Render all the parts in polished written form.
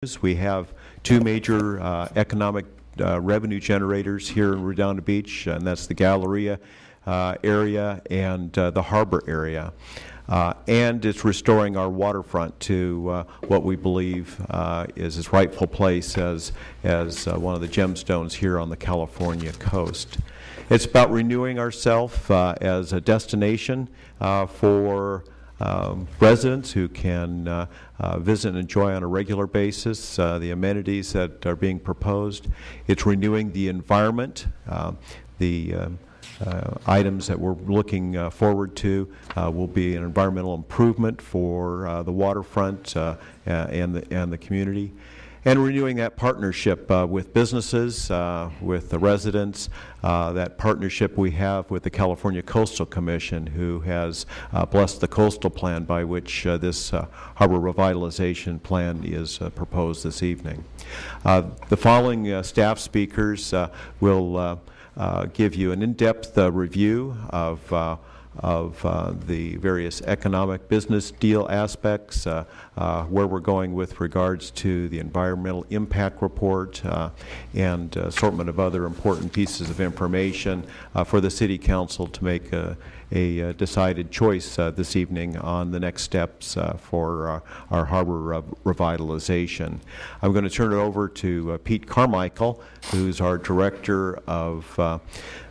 We have two major economic revenue generators here in Redondo Beach, and that's the Galleria area and the harbor area. And it's restoring our waterfront to what we believe is its rightful place as one of the gemstones here on the California coast. It's about renewing ourselves as a destination for residents who can visit and enjoy on a regular basis the amenities that are being proposed. It's renewing the environment. The items that we're looking forward to will be an environmental improvement for the waterfront and the community. And renewing that partnership with businesses, with the residents, that partnership we have with the California Coastal Commission, who has blessed the coastal plan by which this harbor revitalization plan is proposed this evening. The following staff speakers will give you an in-depth review of the various economic business deal aspects, where we're going with regards to the environmental impact report and assortment of other important pieces of information for the City Council to make a decided choice this evening on the next steps for our harbor revitalization. I'm going to turn it over to Pete Carmichael, who's our Director of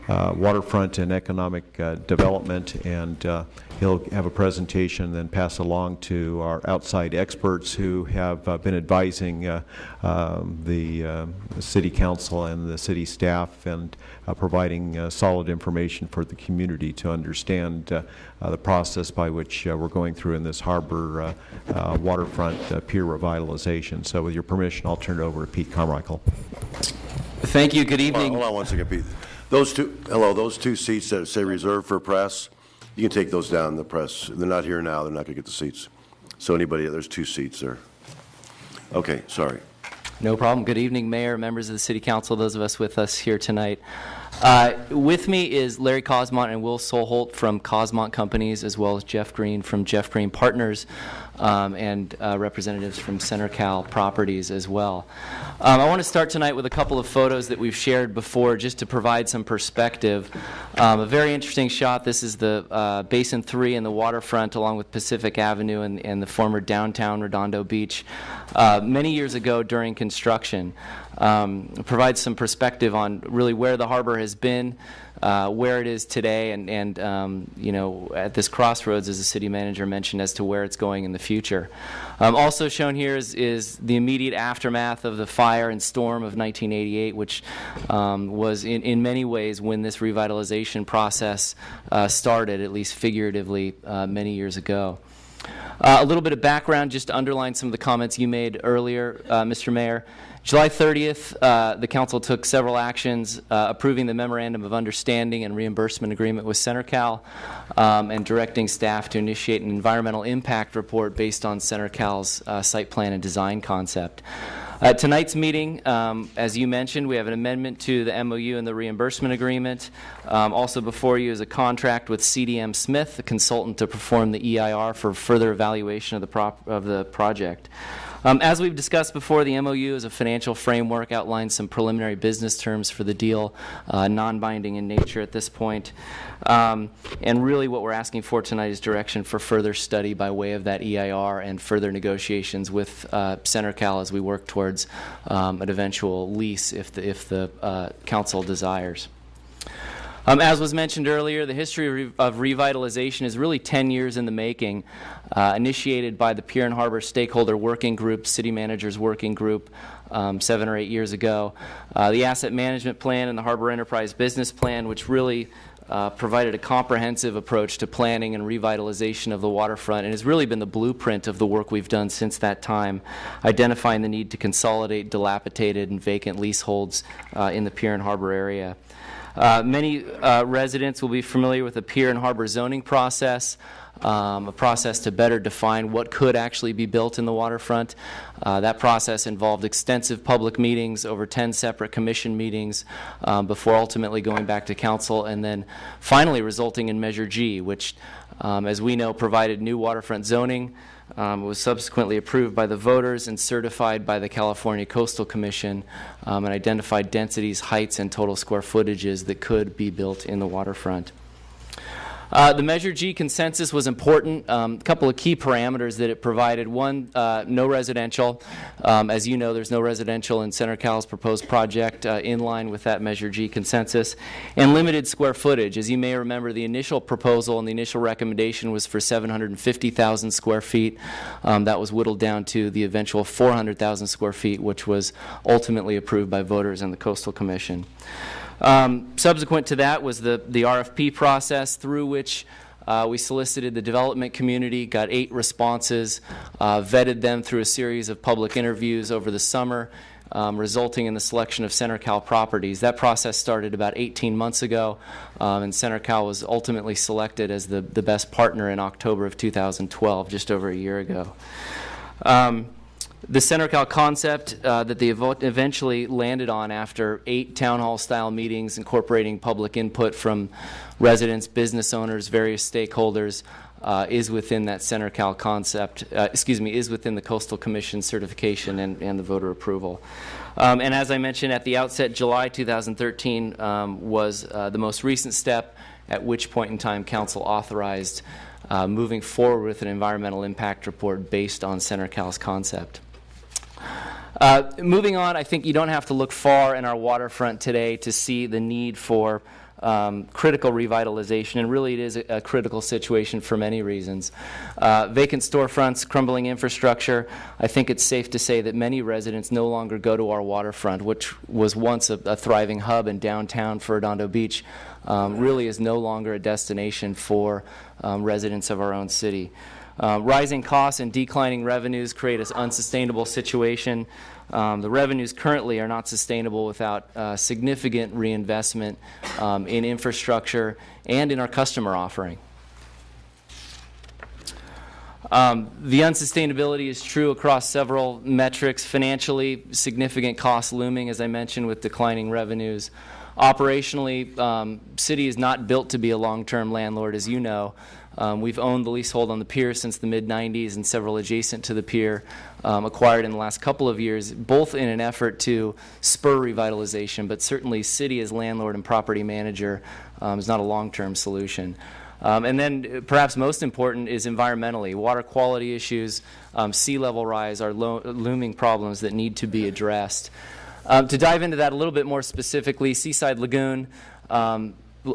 Waterfront and Economic Development, and he'll have a presentation and then pass along to our outside experts who have been advising the City Council and the City staff and providing solid information for the community to understand the process by which we're going through in this harbor waterfront pier revitalization. So with your permission, I'll turn it over to Pete Carmichael. Thank you. Good evening. Hold on one second, Pete. Those two seats that say reserved for press, you can take those down, the press. They're not here now. They're not going to get the seats. So there's two seats there. Okay, sorry. No problem. Good evening, Mayor, members of the City Council, those of us with us here tonight. With me is Larry Cosmont and Will Solholt from Cosmont Companies, as well as Jeff Green from Jeff Green Partners, and representatives from Centercal Properties as well. I want to start tonight with a couple of photos that we've shared before just to provide some perspective. A very interesting shot. This is the Basin 3 and the waterfront along with Pacific Avenue and the former downtown Redondo Beach many years ago during construction. Provides some perspective on really where the harbor has been, where it is today, and you know, at this crossroads, as the city manager mentioned, as to where it's going in the future. Also shown here is the immediate aftermath of the fire and storm of 1988, which was in many ways when this revitalization process started, at least figuratively, many years ago. A little bit of background just to underline some of the comments you made earlier, Mr. Mayor. July 30th, the Council took several actions approving the Memorandum of Understanding and Reimbursement Agreement with Centercal and directing staff to initiate an environmental impact report based on Centercal's site plan and design concept. Tonight's meeting, as you mentioned, we have an amendment to the MOU and the reimbursement agreement. Also before you is a contract with CDM Smith, a consultant to perform the EIR for further evaluation of the project. As we've discussed before, the MOU is a financial framework, outlines some preliminary business terms for the deal, non-binding in nature at this point. And really what we're asking for tonight is direction for further study by way of that EIR and further negotiations with Centercal as we work towards an eventual lease if the council desires. As was mentioned earlier, the history of revitalization is really 10 years in the making, initiated by the Pier and Harbor Stakeholder Working Group, City Managers Working Group, 7 or 8 years ago. The Asset Management Plan and the Harbor Enterprise Business Plan, which really provided a comprehensive approach to planning and revitalization of the waterfront, and has really been the blueprint of the work we've done since that time, identifying the need to consolidate dilapidated and vacant leaseholds in the Pier and Harbor area. Many residents will be familiar with the pier and harbor zoning process, a process to better define what could actually be built in the waterfront. That process involved extensive public meetings, over 10 separate commission meetings, before ultimately going back to council and then finally resulting in Measure G, which, as we know, provided new waterfront zoning, was subsequently approved by the voters and certified by the California Coastal Commission, and identified densities, heights, and total square footages that could be built in the waterfront. The Measure G consensus was important. A couple of key parameters that it provided. One, no residential. As you know, there's no residential in Centercal's proposed project in line with that Measure G consensus. And limited square footage. As you may remember, the initial proposal and the initial recommendation was for 750,000 square feet. That was whittled down to the eventual 400,000 square feet, which was ultimately approved by voters and the Coastal Commission. Subsequent to that was the RFP process through which we solicited the development community, got 8 responses, vetted them through a series of public interviews over the summer, resulting in the selection of Centercal properties. That process started about 18 months ago, and Centercal was ultimately selected as the best partner in October of 2012, just over a year ago. The Centercal concept that they eventually landed on after 8 town hall style meetings incorporating public input from residents, business owners, various stakeholders is within that Centercal concept, is within the Coastal Commission certification and the voter approval. And as I mentioned at the outset, July 2013 was the most recent step, at which point in time Council authorized moving forward with an environmental impact report based on Centercal's concept. Moving on, I think you don't have to look far in our waterfront today to see the need for critical revitalization, and really it is a critical situation for many reasons. Vacant storefronts, crumbling infrastructure. I think it's safe to say that many residents no longer go to our waterfront, which was once a thriving hub in downtown for Redondo Beach, really is no longer a destination for residents of our own city. Rising costs and declining revenues create an unsustainable situation. The revenues currently are not sustainable without significant reinvestment in infrastructure and in our customer offering. The unsustainability is true across several metrics. Financially, significant costs looming, as I mentioned, with declining revenues. Operationally, city is not built to be a long-term landlord, as you know. We've owned the leasehold on the pier since the mid-90s, and several adjacent to the pier acquired in the last couple of years, both in an effort to spur revitalization, but certainly city as landlord and property manager is not a long-term solution. And then perhaps most important is environmentally. Water quality issues, sea level rise are looming problems that need to be addressed. To dive into that a little bit more specifically, Seaside Lagoon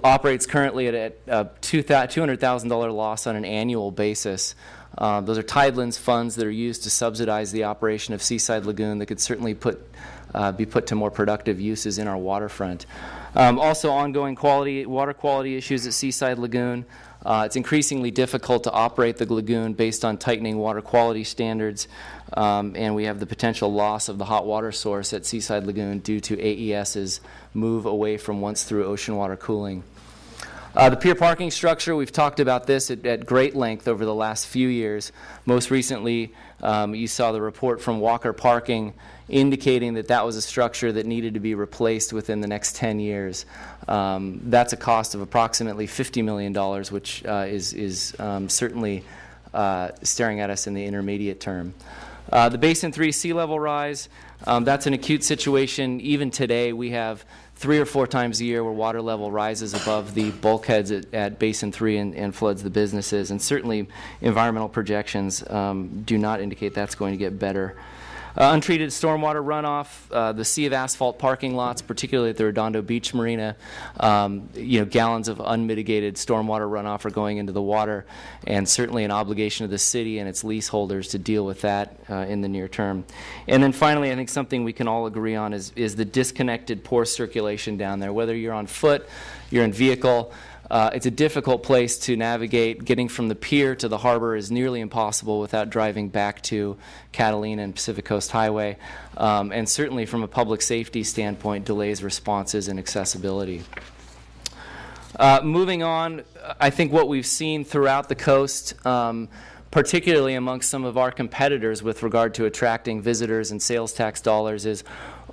operates currently at a $200,000 loss on an annual basis. Those are Tidelands funds that are used to subsidize the operation of Seaside Lagoon that could certainly be put to more productive uses in our waterfront. Also ongoing water quality issues at Seaside Lagoon. It's increasingly difficult to operate the lagoon based on tightening water quality standards, and we have the potential loss of the hot water source at Seaside Lagoon due to AES's move away from once-through ocean water cooling. The pier parking structure, we've talked about this at great length over the last few years. Most recently, you saw the report from Walker Parking indicating that that was a structure that needed to be replaced within the next 10 years. That's a cost of approximately $50 million, which is certainly staring at us in the intermediate term. The Basin 3 sea level rise, that's an acute situation. Even today, we have 3 or 4 times a year where water level rises above the bulkheads at Basin 3 and floods the businesses. And certainly environmental projections do not indicate that's going to get better. Untreated stormwater runoff, the sea of asphalt parking lots, particularly at the Redondo Beach Marina, gallons of unmitigated stormwater runoff are going into the water, and certainly an obligation of the city and its leaseholders to deal with that in the near term. And then finally, I think something we can all agree on is the disconnected poor circulation down there. Whether you're on foot, you're in vehicle, it's a difficult place to navigate. Getting from the pier to the harbor is nearly impossible without driving back to Catalina and Pacific Coast Highway. And certainly from a public safety standpoint, delays responses and accessibility. Moving on, I think what we've seen throughout the coast, particularly amongst some of our competitors with regard to attracting visitors and sales tax dollars, is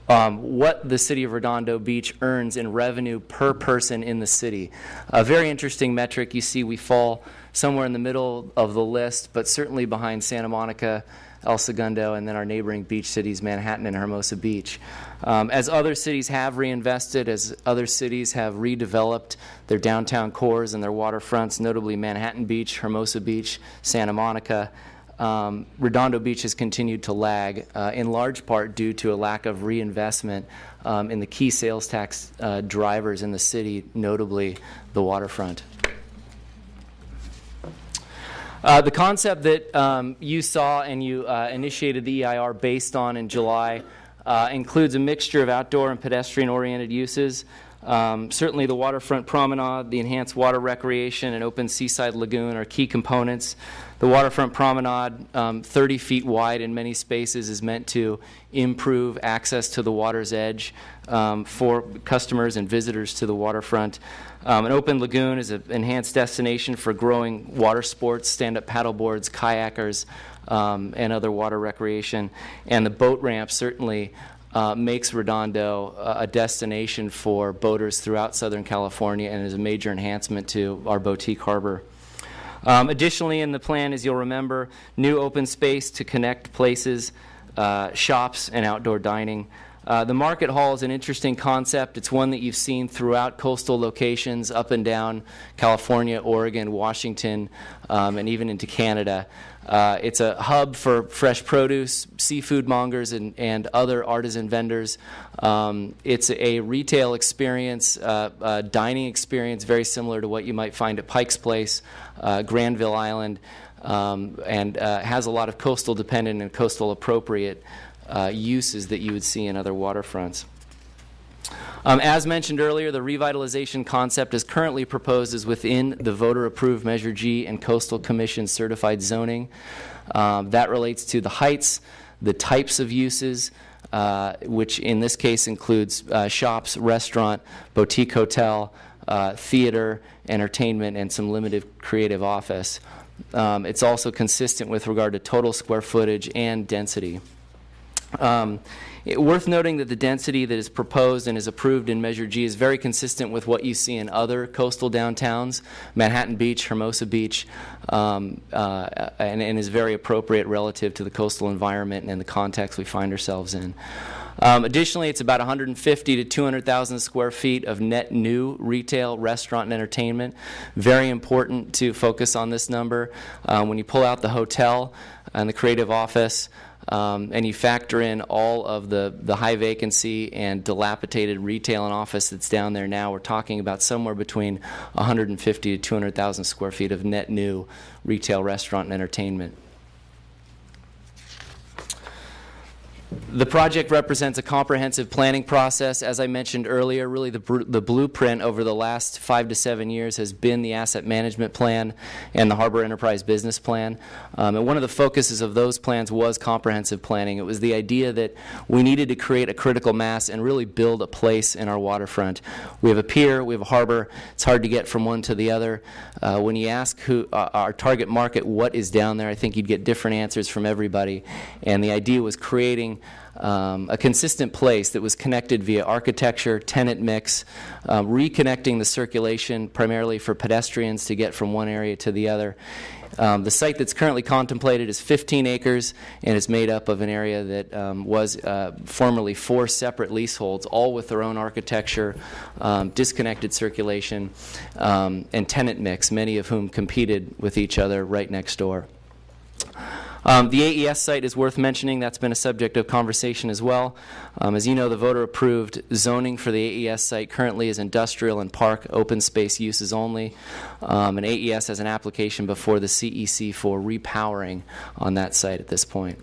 what the city of Redondo Beach earns in revenue per person in the city. A very interesting metric. You see we fall somewhere in the middle of the list, but certainly behind Santa Monica, El Segundo, and then our neighboring beach cities, Manhattan and Hermosa Beach. As other cities have reinvested, as other cities have redeveloped their downtown cores and their waterfronts, notably Manhattan Beach, Hermosa Beach, Santa Monica, Redondo Beach has continued to lag, in large part due to a lack of reinvestment in the key sales tax drivers in the city, notably the waterfront. The concept that you saw and you initiated the EIR based on in July includes a mixture of outdoor and pedestrian-oriented uses. Certainly the waterfront promenade, the enhanced water recreation, and open seaside lagoon are key components. The waterfront promenade, 30 feet wide in many spaces, is meant to improve access to the water's edge for customers and visitors to the waterfront. An open lagoon is an enhanced destination for growing water sports, stand-up paddleboards, kayakers, and other water recreation. And the boat ramp certainly makes Redondo a destination for boaters throughout Southern California and is a major enhancement to our boutique harbor. Additionally, in the plan, as you'll remember, new open space to connect places, shops, and outdoor dining. The market hall is an interesting concept. It's one that you've seen throughout coastal locations up and down California, Oregon, Washington, and even into Canada. It's a hub for fresh produce, seafood mongers, and other artisan vendors. It's a retail experience, a dining experience very similar to what you might find at Pike's Place, Granville Island, and has a lot of coastal dependent and coastal appropriate uses that you would see in other waterfronts. As mentioned earlier, the revitalization concept is currently proposed as within the voter-approved Measure G and Coastal Commission certified zoning. That relates to the heights, the types of uses, which in this case includes shops, restaurant, boutique hotel, theater, entertainment, and some limited creative office. It's also consistent with regard to total square footage and density. Worth noting that the density that is proposed and is approved in Measure G is very consistent with what you see in other coastal downtowns, Manhattan Beach, Hermosa Beach, and is very appropriate relative to the coastal environment and the context we find ourselves in. Additionally, it's about 150 to 200,000 square feet of net new retail, restaurant, and entertainment. Very important to focus on this number. When you pull out the hotel and the creative office, and you factor in all of the high vacancy and dilapidated retail and office that's down there now, we're talking about somewhere between 150 to 200,000 square feet of net new retail, restaurant, and entertainment. The project represents a comprehensive planning process. As I mentioned earlier, really the blueprint over the last 5 to 7 years has been the asset management plan and the harbor enterprise business plan. And one of the focuses of those plans was comprehensive planning. It was the idea that we needed to create a critical mass and really build a place in our waterfront. We have a pier, we have a harbor. It's hard to get from one to the other. When you ask our target market what is down there, I think you'd get different answers from everybody. And the idea was creating a consistent place that was connected via architecture, tenant mix, reconnecting the circulation primarily for pedestrians to get from one area to the other. The site that's currently contemplated is 15 acres and is made up of an area that was formerly 4 separate leaseholds, all with their own architecture, disconnected circulation, and tenant mix, many of whom competed with each other right next door. The AES site is worth mentioning. That's been a subject of conversation as well. As you know, the voter-approved zoning for the AES site currently is industrial and park open space uses only. And AES has an application before the CEC for repowering on that site at this point.